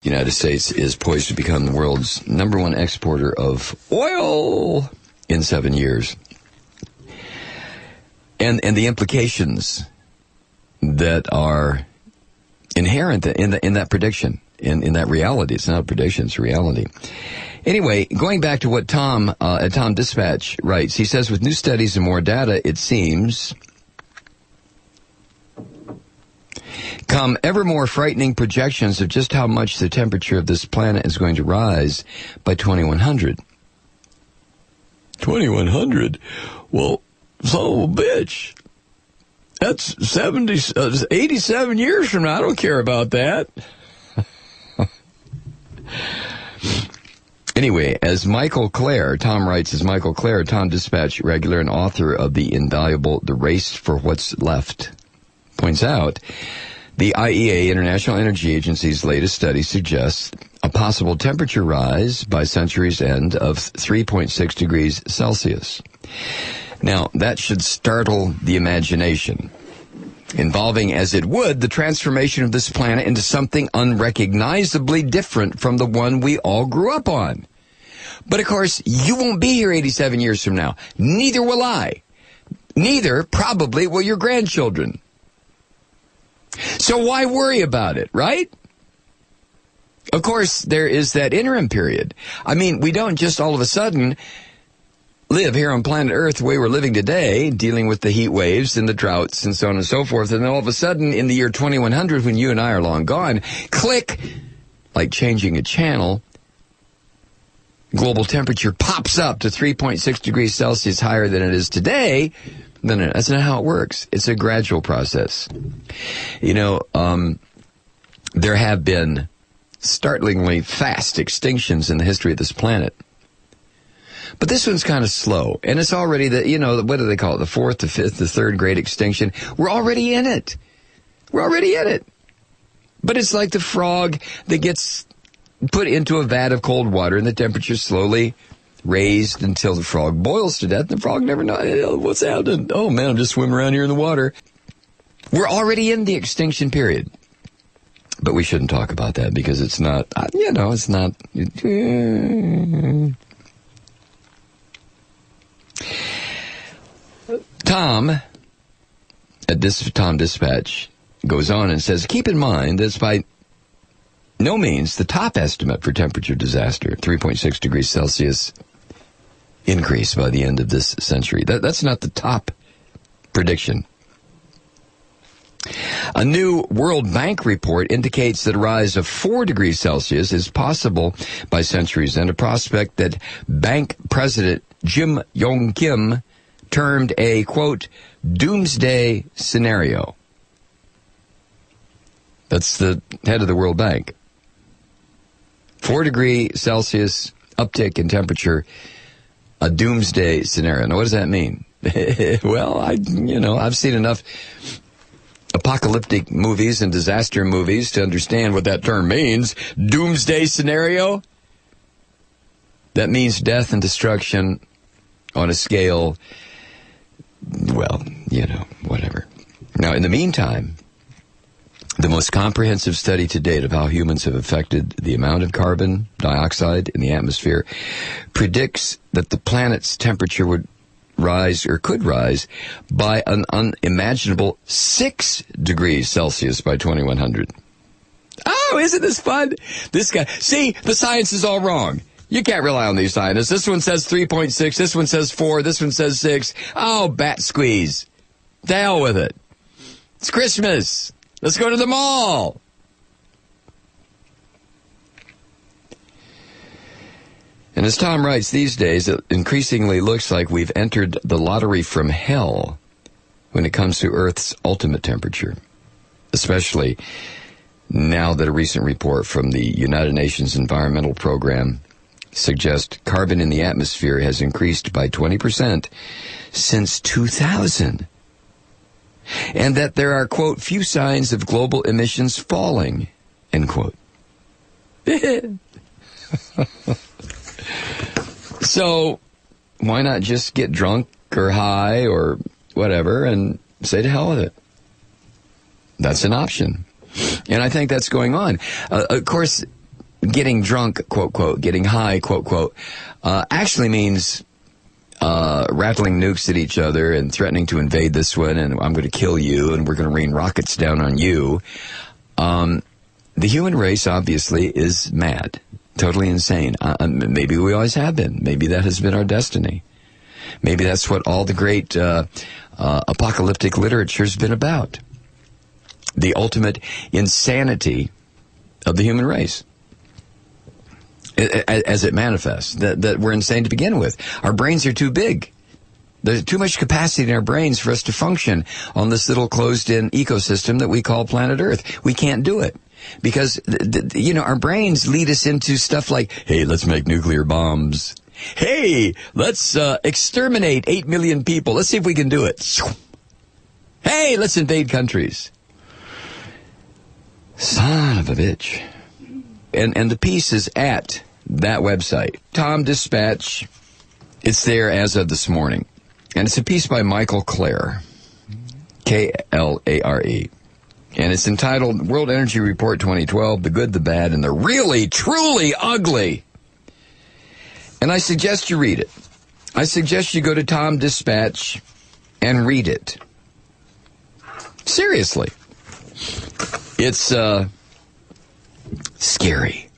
The United States is poised to become the world's #1 exporter of oil in 7 years. And the implications that are inherent in that prediction, in that reality. It's not a prediction, it's a reality. Anyway, going back to what Tom at Tom Dispatch writes, he says, with new studies and more data, it seems, come ever more frightening projections of just how much the temperature of this planet is going to rise by 2100. 2100? Well, son of a bitch. That's 87 years from now. I don't care about that. Anyway, as Michael Clare, Tom writes, as Michael Clare, Tom Dispatch regular and author of the invaluable The Race for What's Left, points out, the IEA, International Energy Agency's latest study suggests a possible temperature rise by century's end of 3.6 degrees Celsius. Now, that should startle the imagination, involving, as it would, the transformation of this planet into something unrecognizably different from the one we all grew up on. But of course, you won't be here 87 years from now. Neither will I. Neither, probably, will your grandchildren. So why worry about it, right? Of course, there is that interim period. I mean, we don't just all of a sudden live here on planet Earth the way we're living today, dealing with the heat waves and the droughts and so on and so forth, and then all of a sudden in the year 2100, when you and I are long gone, click, like changing a channel, global temperature pops up to 3.6 degrees Celsius higher than it is today. No, that's not how it works. It's a gradual process. You know, there have been startlingly fast extinctions in the history of this planet. But this one's kind of slow, and it's already what do they call it? The fourth, the fifth, the third great extinction. We're already in it. We're already in it. But it's like the frog that gets put into a vat of cold water, and the temperature slowly raised until the frog boils to death. The frog never knows what's happening. Oh man, I'm just swimming around here in the water. We're already in the extinction period. But we shouldn't talk about that because it's not, it's not. Tom, at this Tom Dispatch, goes on and says, keep in mind that it's by no means the top estimate for temperature disaster, 3.6 degrees Celsius increase by the end of this century. That's not the top prediction. A new World Bank report indicates that a rise of 4 degrees Celsius is possible by centuries, and a prospect that bank president Jim Yong Kim termed a, quote, doomsday scenario. That's the head of the World Bank. 4 degree Celsius uptick in temperature, a doomsday scenario. Now, what does that mean? Well, I've seen enough apocalyptic movies and disaster movies to understand what that term means. Doomsday scenario? That means death and destruction on a scale, well, whatever. Now, in the meantime, the most comprehensive study to date of how humans have affected the amount of carbon dioxide in the atmosphere predicts that the planet's temperature would rise, or could rise, by an unimaginable 6 degrees Celsius by 2100. Oh, isn't this fun? This guy, see, the science is all wrong. You can't rely on these scientists. This one says 3.6, this one says 4, this one says 6. Oh, bat squeeze. To hell with it. It's Christmas. Let's go to the mall. And as Tom writes, these days, it increasingly looks like we've entered the lottery from hell when it comes to Earth's ultimate temperature, especially now that a recent report from the United Nations Environmental Program suggests carbon in the atmosphere has increased by 20% since 2000. And that there are, quote, few signs of global emissions falling, end quote. So, why not just get drunk or high or whatever and say to hell with it? That's an option. And I think that's going on. Of course, getting drunk, quote, quote, getting high, quote, quote, actually means rattling nukes at each other and threatening to invade this one, and I'm going to kill you, and we're going to rain rockets down on you. The human race, obviously, is mad, totally insane. Maybe we always have been. Maybe that has been our destiny. Maybe that's what all the great apocalyptic literature has been about. The ultimate insanity of the human race as it manifests, that we're insane to begin with. Our brains are too big. There's too much capacity in our brains for us to function on this little closed-in ecosystem that we call planet Earth. We can't do it because, our brains lead us into stuff like, hey, let's make nuclear bombs. Hey, let's exterminate 8 million people. Let's see if we can do it. Hey, let's invade countries. Son of a bitch. And the piece is at that website, Tom Dispatch. It's there as of this morning. And it's a piece by Michael Clare, Klare. And it's entitled World Energy Report 2012, The Good, the Bad, and the Really, Truly Ugly. And I suggest you read it. I suggest you go to Tom Dispatch and read it. Seriously. It's scary.